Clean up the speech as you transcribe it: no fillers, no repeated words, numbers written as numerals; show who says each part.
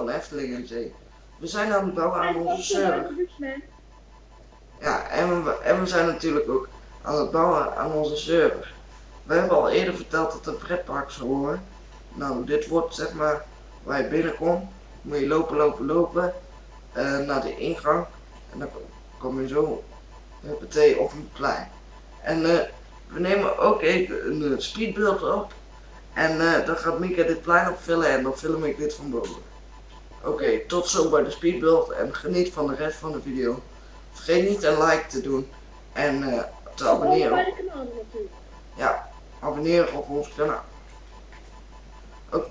Speaker 1: van Efteling en Zee. We zijn aan het bouwen aan onze server. Ja, en we zijn natuurlijk ook aan het bouwen aan onze server. We hebben al eerder verteld dat het een pretpark zou worden. Nou, dit wordt zeg maar waar je binnenkomt. Moet je lopen naar de ingang. En dan kom je zo meteen op een plein. En we nemen ook even een speedbeeld op. En dan gaat Mika dit plein opvullen en dan film ik dit van boven. Oké, tot zo bij de speedbeeld en geniet van de rest van de video. Vergeet niet een like te doen en te abonneren. Ja, abonneren op ons kanaal. Oké.